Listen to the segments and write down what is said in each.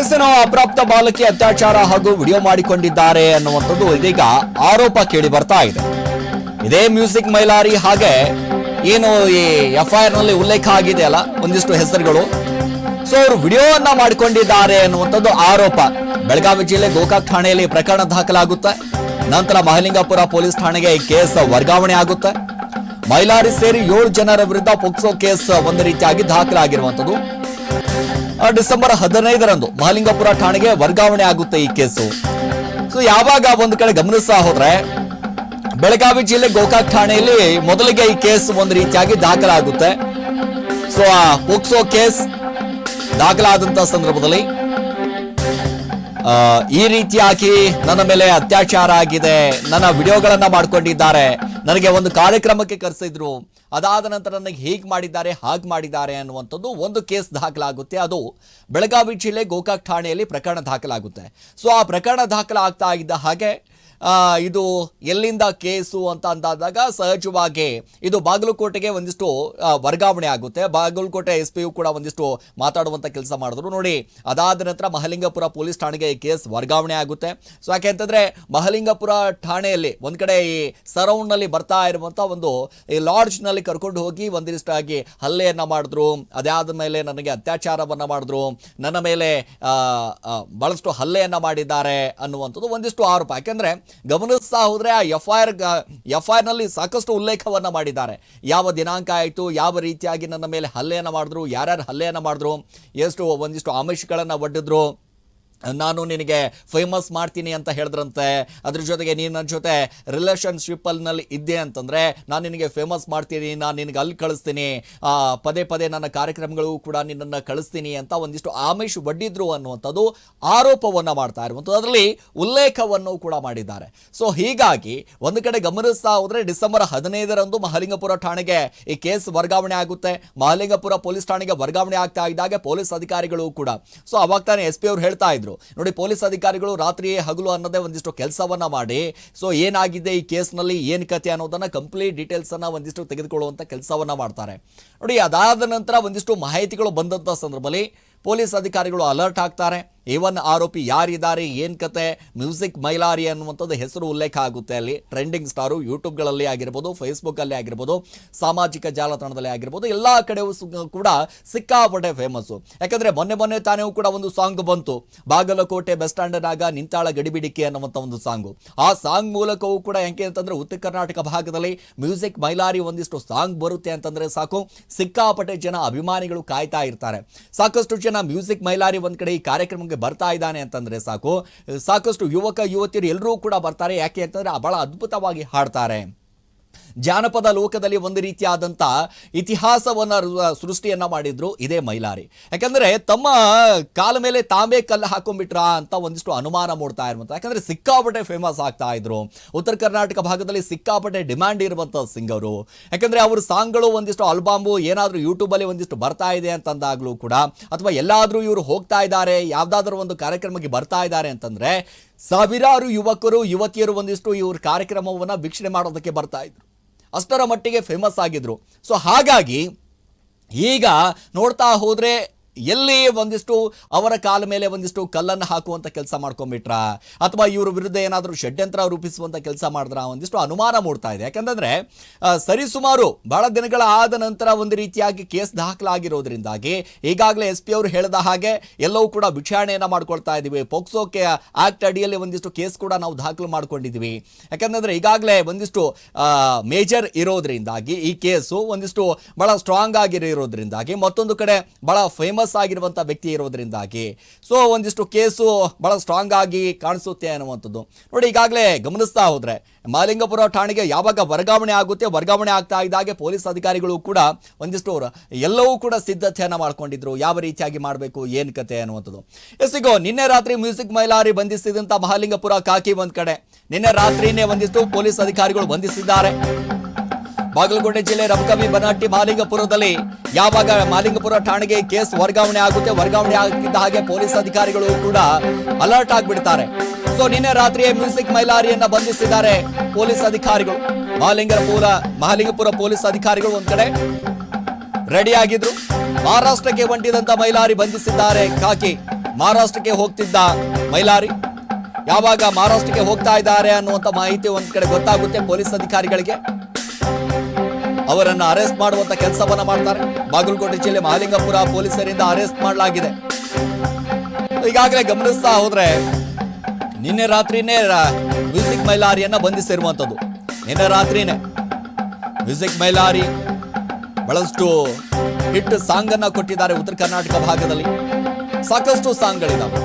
ಎಸ್ಸೇನೋ ಅಪ್ರಾಪ್ತ ಬಾಲಕಿ ಅತ್ಯಾಚಾರ ಹಾಗೂ ವಿಡಿಯೋ ಮಾಡಿಕೊಂಡಿದ್ದಾರೆ ಅನ್ನುವಂಥದ್ದು ಇದೀಗ ಆರೋಪ ಕೇಳಿ ಬರ್ತಾ ಇದೆ. ಇದೇ ಮ್ಯೂಸಿಕ್ ಮೈಲಾರಿ ಹಾಗೆ ಏನು ಈ ಎಫ್ಐಆರ್ ನಲ್ಲಿ ಉಲ್ಲೇಖ ಆಗಿದೆ ಅಲ್ಲ ಒಂದಿಷ್ಟು ಹೆಸರುಗಳು. ಸೊ ಅವರು ವಿಡಿಯೋವನ್ನ ಮಾಡಿಕೊಂಡಿದ್ದಾರೆ ಅನ್ನುವಂಥದ್ದು ಆರೋಪ. ಬೆಳಗಾವಿ ಜಿಲ್ಲೆ ಗೋಕಾಕ್ ಠಾಣೆಯಲ್ಲಿ ಪ್ರಕರಣ ದಾಖಲಾಗುತ್ತೆ. ನಂತರ ಮಹಲಿಂಗಪುರ ಪೊಲೀಸ್ ಠಾಣೆಗೆ ಈ ಕೇಸ್ ವರ್ಗಾವಣೆ ಆಗುತ್ತೆ. ಮೈಲಾರಿ ಸೇರಿ 7 ಜನರ ವಿರುದ್ಧ ಪೋಕ್ಸೋ ಕೇಸ್ ಒಂದು ರೀತಿಯಾಗಿ ದಾಖಲಾಗಿರುವಂಥದ್ದು. ಡಿಸೆಂಬರ್ 15ರಂದು ಮಹಲಿಂಗಪುರ ಠಾಣೆಗೆ ವರ್ಗಾವಣೆ ಆಗುತ್ತೆ ಈ ಕೇಸು. ಸೊ ಯಾವಾಗ ಒಂದು ಕಡೆ ಗಮನಿಸ್ತಾ ಹೋದ್ರೆ ಬೆಳಗಾವಿ ಜಿಲ್ಲೆ ಗೋಕಾಕ್ ಠಾಣೆಯಲ್ಲಿ ಮೊದಲಿಗೆ ಈ ಕೇಸ್ ಒಂದು ರೀತಿಯಾಗಿ ದಾಖಲಾಗುತ್ತೆ. ಸೊ ಆ ಪೋಕ್ಸೋ ಕೇಸ್ ದಾಖಲಾದಂತ ಸಂದರ್ಭದಲ್ಲಿ ಈ ರೀತಿಯಾಗಿ ನನ್ನ ಮೇಲೆ ಅತ್ಯಾಚಾರ ಆಗಿದೆ, ನನ್ನ ವಿಡಿಯೋಗಳನ್ನ ಮಾಡ್ಕೊಂಡಿದ್ದಾರೆ, ನನಗೆ ಒಂದು ಕಾರ್ಯಕ್ರಮಕ್ಕೆ ಕರೆಸಿದ್ರು, ಅದಾದ ನಂತರ ನನಗೆ ಹೀಗೆ ಮಾಡಿದ್ದಾರೆ ಹಾಗೆ ಮಾಡಿದ್ದಾರೆ ಅನ್ನುವಂಥದ್ದು ಒಂದು ಕೇಸ್ ದಾಖಲಾಗುತ್ತೆ. ಅದು ಬೆಳಗಾವಿ ಜಿಲ್ಲೆ ಗೋಕಾಕ್ ಠಾಣೆಯಲ್ಲಿ ಪ್ರಕರಣ ದಾಖಲಾಗುತ್ತೆ. ಸೊ ಆ ಪ್ರಕರಣ ದಾಖಲಾಗ್ತಾ ಇದ್ದ ಹಾಗೆ ಇದು ಎಲ್ಲಿಂದ ಕೇಸು ಅಂತ ಅಂದಾದಾಗ ಸಹಜವಾಗಿ ಇದು ಬಾಗಲಕೋಟೆಗೆ ಒಂದಿಷ್ಟು ವರ್ಗಾವಣೆ ಆಗುತ್ತೆ. ಬಾಗಲಕೋಟೆ SP ಕೂಡ ಒಂದಿಷ್ಟು ಮಾತಾಡುವಂಥ ಕೆಲಸ ಮಾಡಿದ್ರು. ನೋಡಿ, ಅದಾದ ನಂತರ ಮಹಲಿಂಗಪುರ ಪೊಲೀಸ್ ಠಾಣೆಗೆ ಈ ಕೇಸ್ ವರ್ಗಾವಣೆ ಆಗುತ್ತೆ. ಸೊ ಯಾಕೆ ಅಂತಂದ್ರೆ ಮಹಲಿಂಗಪುರ ಠಾಣೆಯಲ್ಲಿ ಒಂದ್ ಕಡೆ ಈ ಸರೌಂಡ್ ನಲ್ಲಿ ಬರ್ತಾ ಇರುವಂತ ಒಂದು ಈ ಲಾಡ್ಜ್ ನಲ್ಲಿ ಕರ್ಕೊಂಡು ಹೋಗಿ ಒಂದಿಷ್ಟಾಗಿ ಹಲ್ಲೆಯನ್ನ ಮಾಡಿದ್ರು. ಅದಾದ ಮೇಲೆ ನನಗೆ ಅತ್ಯಾಚಾರವನ್ನ ಮಾಡಿದ್ರು, ನನ್ನ ಮೇಲೆ ಬಹಳಷ್ಟು ಹಲ್ಲೆಯನ್ನ ಮಾಡಿದ್ದಾರೆ ಅನ್ನುವಂಥದ್ದು ಒಂದಿಷ್ಟು ಆರೋಪ. ಯಾಕೆಂದ್ರೆ ಗಮನಿಸ್ತಾ ಹೋದ್ರೆ ಆ ಎಫ್ಐಆರ್ ನಲ್ಲಿ ಸಾಕಷ್ಟು ಉಲ್ಲೇಖವನ್ನ ಮಾಡಿದ್ದಾರೆ. ಯಾವ ದಿನಾಂಕ ಆಯಿತು, ಯಾವ ರೀತಿಯಾಗಿ ನನ್ನ ಮೇಲೆ ಹಲ್ಲೆಯನ್ನ ಮಾಡಿದ್ರು, ಯಾರ್ಯಾರು ಹಲ್ಲೆಯನ್ನ ಮಾಡಿದ್ರು, ಎಷ್ಟು ಒಂದಿಷ್ಟು ಆಮಿಷಗಳನ್ನ ಒಡ್ಡಿದ್ರು, ನಾನು ನಿನಗೆ ಫೇಮಸ್ ಮಾಡ್ತೀನಿ ಅಂತ ಹೇಳಿದ್ರಂತೆ, ಅದ್ರ ಜೊತೆಗೆ ನೀನು ನನ್ನ ಜೊತೆ ರಿಲೇಷನ್ಶಿಪ್ಪಲ್ಲಿ ಇದ್ದೆ ಅಂತಂದರೆ ನಾನು ನಿನಗೆ ಫೇಮಸ್ ಮಾಡ್ತೀನಿ, ನಾನು ನಿನಗೆ ಅಲ್ಲಿ ಕಳಿಸ್ತೀನಿ, ಪದೇ ಪದೇ ನನ್ನ ಕಾರ್ಯಕ್ರಮಗಳು ಕೂಡ ನಿನ್ನನ್ನು ಕಳಿಸ್ತೀನಿ ಅಂತ ಒಂದಿಷ್ಟು ಆಮಿಷ ಒಡ್ಡಿದ್ರು ಅನ್ನುವಂಥದ್ದು ಆರೋಪವನ್ನು ಮಾಡ್ತಾ ಇರುವಂಥದ್ದು. ಅದರಲ್ಲಿ ಉಲ್ಲೇಖವನ್ನು ಕೂಡ ಮಾಡಿದ್ದಾರೆ. ಸೊ ಹೀಗಾಗಿ ಒಂದು ಕಡೆ ಗಮನಿಸ್ತಾ ಹೋದರೆ ಡಿಸೆಂಬರ್ 15ರಂದು ಮಹಲಿಂಗಪುರ ಠಾಣೆಗೆ ಈ ಕೇಸ್ ವರ್ಗಾವಣೆ ಆಗುತ್ತೆ. ಮಹಲಿಂಗಪುರ ಪೊಲೀಸ್ ಠಾಣೆಗೆ ವರ್ಗಾವಣೆ ಆಗ್ತಾ ಇದ್ದಾಗ ಪೊಲೀಸ್ ಅಧಿಕಾರಿಗಳು ಕೂಡ ಸೊ ಅವಾಗ ತಾನೇ SP ಅವರು ಹೇಳ್ತಾ ಇದ್ರು, ನೋಡಿ ಪೊಲೀಸ್ ಅಧಿಕಾರಿಗಳು ರಾತ್ರಿ ಹಗಲು ಅನ್ನೋದೇ ಒಂದಿಷ್ಟು ಕೆಲಸವನ್ನ ಮಾಡಿ ಸೊ ಏನಾಗಿದೆ ಈ ಕೇಸ್ನಲ್ಲಿ ಏನು ಕತೆ ಅನ್ನೋದನ್ನ ಕಂಪ್ಲೀಟ್ ಡೀಟೇಲ್ಸ್ ಅನ್ನ ಒಂದಿಷ್ಟು ತೆಗೆದುಕೊಳ್ಳುವಂತ ಕೆಲಸವನ್ನ ಮಾಡ್ತಾರೆ. ನೋಡಿ, ಅದಾದ ನಂತರ ಒಂದಿಷ್ಟು ಮಾಹಿತಿಗಳು ಬಂದಂತ ಸಂದರ್ಭದಲ್ಲಿ ಪೊಲೀಸ್ ಅಧಿಕಾರಿಗಳು ಅಲರ್ಟ್ ಆಗ್ತಾರೆ. ಇವನ್ ಆರೋಪಿ ಯಾರಿದ್ದಾರೆ, ಏನ್ ಕತೆ, ಮ್ಯೂಸಿಕ್ ಮೈಲಾರಿ ಅನ್ನುವಂಥದ್ದು ಹೆಸರು ಉಲ್ಲೇಖ ಆಗುತ್ತೆ. ಅಲ್ಲಿ ಟ್ರೆಂಡಿಂಗ್ ಸ್ಟಾರು ಯೂಟ್ಯೂಬ್ಗಳಲ್ಲಿ ಆಗಿರ್ಬೋದು, ಫೇಸ್ಬುಕ್ಕಲ್ಲಿ ಆಗಿರ್ಬೋದು, ಸಾಮಾಜಿಕ ಜಾಲತಾಣದಲ್ಲಿ ಆಗಿರ್ಬೋದು, ಎಲ್ಲ ಕಡೆಯೂ ಕೂಡ ಸಿಕ್ಕಾಪಟ್ಟೆ ಫೇಮಸ್ಸು. ಯಾಕಂದ್ರೆ ಮೊನ್ನೆ ತಾನೇ ಕೂಡ ಒಂದು ಸಾಂಗ್ ಬಂತು, ಬಾಗಲಕೋಟೆ ಬಸ್ ಸ್ಟ್ಯಾಂಡ್ನಾಗ ನಿಂತಾಳ ಗಡಿಬಿಡಿಕೆ ಅನ್ನುವಂಥ ಒಂದು ಸಾಂಗು. ಆ ಸಾಂಗ್ ಮೂಲಕವೂ ಕೂಡ ಹೆಂಗೆ ಅಂತಂದ್ರೆ ಉತ್ತರ ಕರ್ನಾಟಕ ಭಾಗದಲ್ಲಿ ಮ್ಯೂಸಿಕ್ ಮೈಲಾರಿ ಒಂದಿಷ್ಟು ಸಾಂಗ್ ಬರುತ್ತೆ ಅಂತಂದ್ರೆ ಸಾಕು, ಸಿಕ್ಕಾಪಟ್ಟೆ ಜನ ಅಭಿಮಾನಿಗಳು ಕಾಯ್ತಾ ಇರ್ತಾರೆ. ಸಾಕಷ್ಟು ಜನ ಮ್ಯೂಸಿಕ್ ಮೈಲಾರಿ ಒಂದ್ ಕಡೆ ಈ ಕಾರ್ಯಕ್ರಮಕ್ಕೆ ಬರ್ತಾ ಇದ್ದಾನೆ ಅಂತಂದ್ರೆ ಸಾಕು, ಸಾಕಷ್ಟು ಯುವಕ ಯುವತಿಯರು ಎಲ್ಲರೂ ಕೂಡ ಬರ್ತಾರೆ. ಯಾಕೆ ಅಂತಂದ್ರೆ ಬಹಳ ಅದ್ಭುತವಾಗಿ ಹಾಡ್ತಾರೆ. ಜಾನಪದ ಲೋಕದಲ್ಲಿ ಒಂದು ರೀತಿಯಾದಂಥ ಇತಿಹಾಸವನ್ನ ಸೃಷ್ಟಿಯನ್ನ ಮಾಡಿದ್ರು ಇದೇ ಮೈಲಾರಿ. ಯಾಕಂದ್ರೆ ತಮ್ಮ ಕಾಲ ಮೇಲೆ ತಾವೇ ಕಲ್ಲು ಹಾಕೊಂಡ್ಬಿಟ್ರಾ ಅಂತ ಒಂದಿಷ್ಟು ಅನುಮಾನ ಮೂಡ್ತಾ ಇರುವಂತ. ಯಾಕಂದ್ರೆ ಸಿಕ್ಕಾಪಟ್ಟೆ ಫೇಮಸ್ ಆಗ್ತಾ ಇದ್ರು. ಉತ್ತರ ಕರ್ನಾಟಕ ಭಾಗದಲ್ಲಿ ಸಿಕ್ಕಾಪಟ್ಟೆ ಡಿಮ್ಯಾಂಡ್ ಇರುವಂತ ಸಿಂಗರು. ಯಾಕಂದ್ರೆ ಅವ್ರ ಸಾಂಗ್ಗಳು ಒಂದಿಷ್ಟು ಆಲ್ಬಾಮು ಏನಾದ್ರೂ ಯೂಟ್ಯೂಬ್ ಅಲ್ಲಿ ಒಂದಿಷ್ಟು ಬರ್ತಾ ಇದೆ ಅಂತಂದಾಗ್ಲೂ ಕೂಡ, ಅಥವಾ ಎಲ್ಲಾದ್ರೂ ಇವರು ಹೋಗ್ತಾ ಇದ್ದಾರೆ, ಯಾವ್ದಾದ್ರು ಒಂದು ಕಾರ್ಯಕ್ರಮಕ್ಕೆ ಬರ್ತಾ ಇದ್ದಾರೆ ಅಂತಂದ್ರೆ ಸಾವಿರಾರು ಯುವಕರು ಯುವತಿಯರು ಒಂದಿಷ್ಟು ಇವ್ರ ಕಾರ್ಯಕ್ರಮವನ್ನ ವೀಕ್ಷಣೆ ಮಾಡೋದಕ್ಕೆ ಬರ್ತಾ ಇದ್ರು. ಅಷ್ಟರ ಮಟ್ಟಿಗೆ ಫೇಮಸ್ ಆಗಿದ್ರು. ಸೊ ಹಾಗಾಗಿ ಈಗ ನೋಡ್ತಾ ಹೋದ್ರೆ ಎಲ್ಲಿ ಒಂದಿಷ್ಟು ಅವರ ಕಾಲ ಮೇಲೆ ಒಂದಿಷ್ಟು ಕಲ್ಲನ್ನು ಹಾಕುವಂತ ಕೆಲಸ ಮಾಡ್ಕೊಂಡ್ಬಿಟ್ರ, ಅಥವಾ ಇವ್ರ ವಿರುದ್ಧ ಏನಾದರೂ ಷಡ್ಯಂತ್ರ ರೂಪಿಸುವಂತ ಕೆಲಸ ಮಾಡಿದ್ರ ಒಂದಿಷ್ಟು ಅನುಮಾನ ಮೂಡ್ತಾ ಇದೆ. ಯಾಕಂತಂದ್ರೆ ಸರಿಸುಮಾರು ಬಹಳ ದಿನಗಳ ಆದ ನಂತರ ಒಂದು ರೀತಿಯಾಗಿ ಕೇಸ್ ದಾಖಲಾಗಿರೋದ್ರಿಂದಾಗಿ ಈಗಾಗಲೇ SP ಅವರು ಹೇಳಿದ ಹಾಗೆ ಎಲ್ಲವೂ ಕೂಡ ವಿಚಾರಣೆಯನ್ನ ಮಾಡ್ಕೊಳ್ತಾ ಇದೀವಿ. ಪೋಕ್ಸೋ ಆಕ್ಟ್ ಅಡಿಯಲ್ಲಿ ಒಂದಿಷ್ಟು ಕೇಸ್ ಕೂಡ ನಾವು ದಾಖಲು ಮಾಡ್ಕೊಂಡಿದೀವಿ. ಯಾಕಂತಂದ್ರೆ ಈಗಾಗಲೇ ಒಂದಿಷ್ಟು ಮೇಜರ್ ಇರೋದ್ರಿಂದಾಗಿ ಈ ಕೇಸು ಒಂದಿಷ್ಟು ಬಹಳ ಸ್ಟ್ರಾಂಗ್ ಆಗಿರೋದ್ರಿಂದಾಗಿ, ಮತ್ತೊಂದು ಕಡೆ ಬಹಳ ಫೇಮಸ್ ಆಗಿರುವಂತ ವ್ಯಕ್ತಿ ಇರೋದ್ರಿಂದಾಗಿ ಸೊ ಒಂದಿಷ್ಟು ಕೇಸು ಬಹಳ ಸ್ಟ್ರಾಂಗ್ ಆಗಿ ಕಾಣಿಸುತ್ತೆ ಅನ್ನುವಂಥದ್ದು. ನೋಡಿ, ಈಗಾಗಲೇ ಗಮನಿಸ್ತಾ ಹೋದ್ರೆ ಮಹಲಿಂಗಪುರ ಠಾಣೆಗೆ ಯಾವಾಗ ವರ್ಗಾವಣೆ ಆಗುತ್ತೆ, ವರ್ಗಾವಣೆ ಆಗ್ತಾ ಇದ್ದಾಗೆ ಪೊಲೀಸ್ ಅಧಿಕಾರಿಗಳು ಕೂಡ ಒಂದಿಷ್ಟು ಎಲ್ಲವೂ ಕೂಡ ಸಿದ್ಧತೆಯನ್ನ ಮಾಡ್ಕೊಂಡಿದ್ರು, ಯಾವ ರೀತಿಯಾಗಿ ಮಾಡಬೇಕು ಏನ್ ಕತೆ ಅನ್ನುವಂಥದ್ದು. ಎಸಿಗೋ ನಿನ್ನೆ ರಾತ್ರಿ ಮ್ಯೂಸಿಕ್ ಮೈಲಾರಿ ಬಂಧಿಸಿದಂತ ಮಹಲಿಂಗಪುರ ಕಾಕಿ ಒಂದ್ ಕಡೆ ನಿನ್ನೆ ರಾತ್ರಿನೇ ಒಂದಿಷ್ಟು ಪೊಲೀಸ್ ಅಧಿಕಾರಿಗಳು ಬಂಧಿಸಿದ್ದಾರೆ. ಬಾಗಲಕೋಟೆ ಜಿಲ್ಲೆ ರಬಕವಿ ಬನಹಟ್ಟಿ ಮಹಲಿಂಗಪುರದಲ್ಲಿ ಯಾವಾಗ ಮಹಲಿಂಗಪುರ ಠಾಣೆಗೆ ಕೇಸ್ ವರ್ಗಾವಣೆ ಆಗುತ್ತೆ, ವರ್ಗಾವಣೆ ಆಗಿದ್ದ ಹಾಗೆ ಪೊಲೀಸ್ ಅಧಿಕಾರಿಗಳು ಕೂಡ ಅಲರ್ಟ್ ಆಗಿಬಿಡ್ತಾರೆ. ಸೊ ನಿನ್ನೆ ರಾತ್ರಿಯೇ ಮ್ಯೂಸಿಕ್ ಮೈಲಾರಿಯನ್ನ ಬಂಧಿಸಿದ್ದಾರೆ ಪೊಲೀಸ್ ಅಧಿಕಾರಿಗಳು. ಮಹಲಿಂಗಪುರ ಪೊಲೀಸ್ ಅಧಿಕಾರಿಗಳು ಒಂದ್ ಕಡೆ ರೆಡಿ ಆಗಿದ್ರು. ಮಹಾರಾಷ್ಟ್ರಕ್ಕೆ ಹೊಂಟಿದಂತ ಮೈಲಾರಿ ಬಂಧಿಸಿದ್ದಾರೆ ಕಾಕಿ. ಮಹಾರಾಷ್ಟ್ರಕ್ಕೆ ಹೋಗ್ತಿದ್ದ ಮೈಲಾರಿ. ಯಾವಾಗ ಮಹಾರಾಷ್ಟ್ರಕ್ಕೆ ಹೋಗ್ತಾ ಇದ್ದಾರೆ ಅನ್ನುವಂಥ ಮಾಹಿತಿ ಒಂದ್ ಕಡೆ ಗೊತ್ತಾಗುತ್ತೆ ಪೊಲೀಸ್ ಅಧಿಕಾರಿಗಳಿಗೆ. ಅವರನ್ನು ಅರೆಸ್ಟ್ ಮಾಡುವಂತ ಕೆಲಸವನ್ನ ಮಾಡ್ತಾರೆ. ಬಾಗಲಕೋಟೆ ಜಿಲ್ಲೆ ಮಹಾಲಿಂಗಪುರ ಪೊಲೀಸರಿಂದ ಅರೆಸ್ಟ್ ಮಾಡಲಾಗಿದೆ. ಈಗಾಗಲೇ ಗಮನಿಸ್ತಾ ಹೋದ್ರೆ ನಿನ್ನೆ ರಾತ್ರಿನೇ ಮ್ಯೂಸಿಕ್ ಮೈಲಾರಿಯನ್ನ ಬಂಧಿಸಿರುವಂತದ್ದು. ನಿನ್ನೆ ರಾತ್ರಿನೇ ಮ್ಯೂಸಿಕ್ ಮೈಲಾರಿ ಬಹಳಷ್ಟು ಹಿಟ್ ಸಾಂಗ್ ಅನ್ನ ಕೊಟ್ಟಿದ್ದಾರೆ ಉತ್ತರ ಕರ್ನಾಟಕ ಭಾಗದಲ್ಲಿ. ಸಾಕಷ್ಟು ಸಾಂಗ್ಗಳಿದಾವೆ,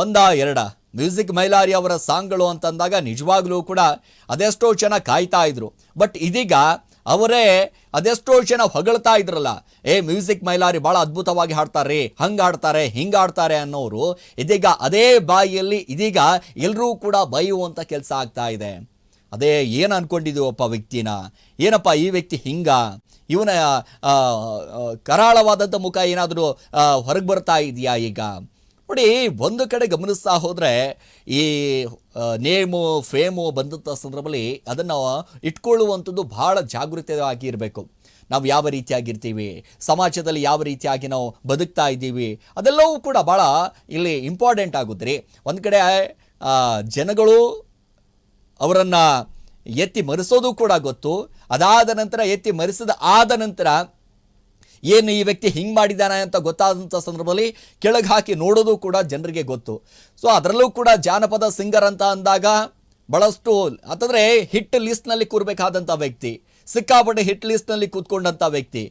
ಒಂದ ಎರಡ ಮ್ಯೂಸಿಕ್ ಮೈಲಾರಿ ಅವರ ಸಾಂಗ್ಗಳು ಅಂತಂದಾಗ ನಿಜವಾಗ್ಲೂ ಕೂಡ ಅದೆಷ್ಟೋ ಜನ ಕಾಯ್ತಾ ಇದ್ರು. ಬಟ್ ಇದೀಗ ಅವರೇ ಅದೆಷ್ಟೋ ಜನ ಹೊಗಳ್ತಾ ಇದ್ರಲ್ಲ, ಮ್ಯೂಸಿಕ್ ಮೈಲಾರಿ ಬಹಳ ಅದ್ಭುತವಾಗಿ ಹಾಡ್ತಾರೆ, ಹಂಗ ಆಡ್ತಾರೆ ಹಿಂಗ ಆಡ್ತಾರೆ ಅನ್ನೋರು ಇದೀಗ ಅದೇ ಬಾಯಿಯಲ್ಲಿ ಇದೀಗ ಎಲ್ಲರೂ ಕೂಡ ಬೈಯುವಂತ ಕೆಲಸ ಆಗ್ತಾ ಇದೆ. ಅದೇ ಏನು ಅನ್ಕೊಂಡಿದ್ದೀವಪ್ಪ ವ್ಯಕ್ತಿನ, ಏನಪ್ಪ ಈ ವ್ಯಕ್ತಿ ಹಿಂಗ, ಇವನ ಕರಾಳವಾದಂಥ ಮುಖ ಏನಾದರೂ ಹೊರಗೆ ಬರ್ತಾ ಇದೆಯಾ ಈಗ? ನೋಡಿ, ಒಂದು ಕಡೆ ಗಮನಿಸ್ತಾ ಹೋದರೆ ಈ ನೇಮು ಫೇಮು ಬಂದಂಥ ಸಂದರ್ಭದಲ್ಲಿ ಅದನ್ನು ಇಟ್ಕೊಳ್ಳುವಂಥದ್ದು ಭಾಳ ಜಾಗೃತವಾಗಿ ಇರಬೇಕು. ನಾವು ಯಾವ ರೀತಿಯಾಗಿರ್ತೀವಿ, ಸಮಾಜದಲ್ಲಿ ಯಾವ ರೀತಿಯಾಗಿ ನಾವು ಬದುಕ್ತಾ ಇದ್ದೀವಿ, ಅದೆಲ್ಲವೂ ಕೂಡ ಭಾಳ ಇಲ್ಲಿ ಇಂಪಾರ್ಟೆಂಟ್ ಆಗುತ್ತೆ ರೀ. ಒಂದು ಕಡೆ ಜನಗಳು ಅವರನ್ನು ಎತ್ತಿ ಮರೆಸೋದು ಕೂಡ ಗೊತ್ತು. ಅದಾದ ನಂತರ ಎತ್ತಿ ಮರೆಸಿದ ಆದ ನಂತರ ಏನು ಈ ವ್ಯಕ್ತಿ ಹಿಂಗೆ ಮಾಡಿದ್ದಾನೆ ಅಂತ ಗೊತ್ತಾದಂಥ ಸಂದರ್ಭದಲ್ಲಿ ಕೆಳಗೆ ಹಾಕಿ ನೋಡೋದು ಕೂಡ ಜನರಿಗೆ ಗೊತ್ತು. ಸೊ ಅದರಲ್ಲೂ ಕೂಡ ಜಾನಪದ ಸಿಂಗರ್ ಅಂತ ಅಂದಾಗ ಭಾಳಷ್ಟು ಅಂತಂದರೆ ಹಿಟ್ ಲಿಸ್ಟ್ನಲ್ಲಿ ಕೂರಬೇಕಾದಂಥ ವ್ಯಕ್ತಿ, ಸಿಕ್ಕಾಪಟ್ಟೆ ಹಿಟ್ ಲಿಸ್ಟ್ನಲ್ಲಿ ಕೂತ್ಕೊಂಡಂಥ ವ್ಯಕ್ತಿ,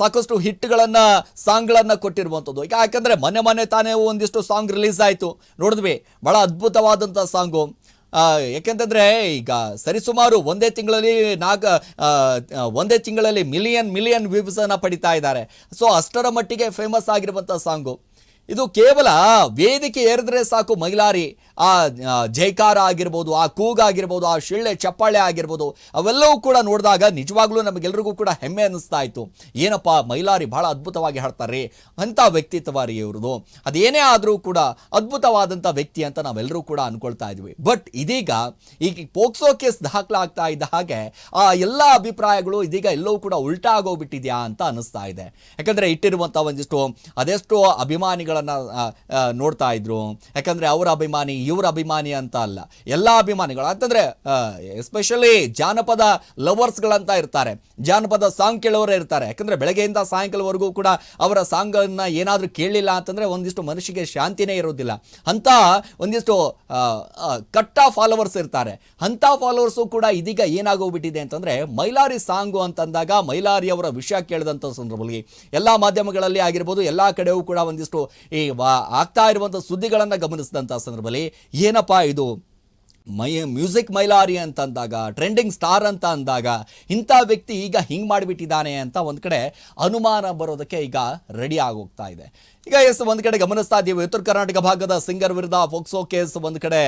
ಸಾಕಷ್ಟು ಹಿಟ್ಗಳನ್ನು ಸಾಂಗ್ಗಳನ್ನು ಕೊಟ್ಟಿರುವಂಥದ್ದು. ಈಗ ಯಾಕಂದರೆ ಮೊನ್ನೆ ತಾನೇ ಒಂದಿಷ್ಟು ಸಾಂಗ್ ರಿಲೀಸ್ ಆಯಿತು, ನೋಡಿದ್ವಿ, ಭಾಳ ಅದ್ಭುತವಾದಂಥ ಸಾಂಗು. ಯಾಕೆಂತಂದರೆ ಈಗ ಸರಿಸುಮಾರು ಒಂದೇ ತಿಂಗಳಲ್ಲಿ ಮಿಲಿಯನ್ ವ್ಯೂಸನ್ನು ಪಡಿತಾ ಇದ್ದಾರೆ. ಸೊ ಅಷ್ಟರ ಮಟ್ಟಿಗೆ ಫೇಮಸ್ ಆಗಿರುವಂಥ ಸಾಂಗು ಇದು. ಕೇವಲ ವೇದಿಕೆ ಏರಿದ್ರೆ ಸಾಕು ಮೈಲಾರಿ ಆ ಜೈಕಾರ ಆಗಿರ್ಬೋದು, ಆ ಕೂಗಾಗಿರ್ಬೋದು, ಆ ಶಿಳ್ಳೆ ಚಪ್ಪಾಳೆ ಆಗಿರ್ಬೋದು, ಅವೆಲ್ಲವೂ ಕೂಡ ನೋಡಿದಾಗ ನಿಜವಾಗ್ಲೂ ನಮಗೆಲ್ಲರಿಗೂ ಕೂಡ ಹೆಮ್ಮೆ ಅನ್ನಿಸ್ತಾ ಇತ್ತು. ಏನಪ್ಪ ಮೈಲಾರಿ ಭಾಳ ಅದ್ಭುತವಾಗಿ ಹಾಡ್ತಾರೆ, ಅಂಥ ವ್ಯಕ್ತಿತ್ವ ರೀ ಇವ್ರದ್ದು. ಅದೇನೇ ಆದರೂ ಕೂಡ ಅದ್ಭುತವಾದಂಥ ವ್ಯಕ್ತಿ ಅಂತ ನಾವೆಲ್ಲರೂ ಕೂಡ ಅನ್ಕೊಳ್ತಾ ಇದ್ವಿ. ಬಟ್ ಇದೀಗ ಈಗ ಪೋಕ್ಸೋ ಕೇಸ್ ದಾಖಲಾಗ್ತಾ ಇದ್ದ ಹಾಗೆ ಆ ಎಲ್ಲ ಅಭಿಪ್ರಾಯಗಳು ಇದೀಗ ಎಲ್ಲವೂ ಕೂಡ ಉಲ್ಟಾ ಆಗೋಗ್ಬಿಟ್ಟಿದ್ಯಾ ಅಂತ ಅನ್ನಿಸ್ತಾ ಇದೆ. ಯಾಕಂದರೆ ಇಟ್ಟಿರುವಂಥ ಒಂದಿಷ್ಟು ಅದೆಷ್ಟೋ ಅಭಿಮಾನಿಗಳನ್ನು ನೋಡ್ತಾ ಇದ್ರು. ಯಾಕಂದರೆ ಅವರ ಅಭಿಮಾನಿ ಇವ್ರ ಅಭಿಮಾನಿ ಅಂತ ಅಲ್ಲ, ಎಲ್ಲ ಅಭಿಮಾನಿಗಳು ಅಂತಂದರೆ ಎಸ್ಪೆಷಲಿ ಜಾನಪದ ಲವರ್ಸ್ಗಳಂತ ಇರ್ತಾರೆ, ಜಾನಪದ ಸಾಂಗ್ ಕೇಳೋರೇ ಇರ್ತಾರೆ. ಯಾಕಂದರೆ ಬೆಳಗ್ಗೆಯಿಂದ ಸಾಯಂಕಾಲವರೆಗೂ ಕೂಡ ಅವರ ಸಾಂಗನ್ನು ಏನಾದರೂ ಕೇಳಲಿಲ್ಲ ಅಂತಂದರೆ ಒಂದಿಷ್ಟು ಮನುಷ್ಯಗೆ ಶಾಂತಿನೇ ಇರೋದಿಲ್ಲ. ಅಂಥ ಒಂದಿಷ್ಟು ಕಟ್ಟ ಫಾಲೋವರ್ಸ್ ಇರ್ತಾರೆ. ಅಂಥ ಫಾಲೋವರ್ಸು ಕೂಡ ಇದೀಗ ಏನಾಗೋಗ್ಬಿಟ್ಟಿದೆ ಅಂತಂದರೆ ಮೈಲಾರಿ ಸಾಂಗು ಅಂತಂದಾಗ ಮೈಲಾರಿ ಅವರ ವಿಷಯ ಕೇಳಿದಂಥ ಸಂದರ್ಭದಲ್ಲಿ ಎಲ್ಲ ಮಾಧ್ಯಮಗಳಲ್ಲಿ ಆಗಿರ್ಬೋದು, ಎಲ್ಲ ಕಡೆಯೂ ಕೂಡ ಒಂದಿಷ್ಟು ಈ ಆಗ್ತಾ ಇರುವಂಥ ಸುದ್ದಿಗಳನ್ನು ಗಮನಿಸಿದಂಥ ಸಂದರ್ಭದಲ್ಲಿ ಏನಪ್ಪ ಇದು ಮ್ಯೂಸಿಕ್ ಮೈಲಾರಿ ಅಂತ ಅಂದಾಗ, ಟ್ರೆಂಡಿಂಗ್ ಸ್ಟಾರ್ ಅಂತ ಅಂದಾಗ ಇಂಥ ವ್ಯಕ್ತಿ ಈಗ ಹಿಂಗೆ ಮಾಡಿಬಿಟ್ಟಿದ್ದಾನೆ ಅಂತ ಒಂದು ಕಡೆ ಅನುಮಾನ ಬರೋದಕ್ಕೆ ಈಗ ರೆಡಿ ಆಗೋಗ್ತಾ ಇದೆ. ಈಗ ಒಂದು ಕಡೆ ಗಮನಿಸ್ತಾ ಇದ್ದೀವಿ, ಉತ್ತರ ಕರ್ನಾಟಕ ಭಾಗದ ಸಿಂಗರ್ ವಿರುದ್ಧ ಪೋಕ್ಸೋ ಕೇಸ್ ಒಂದು ಕಡೆ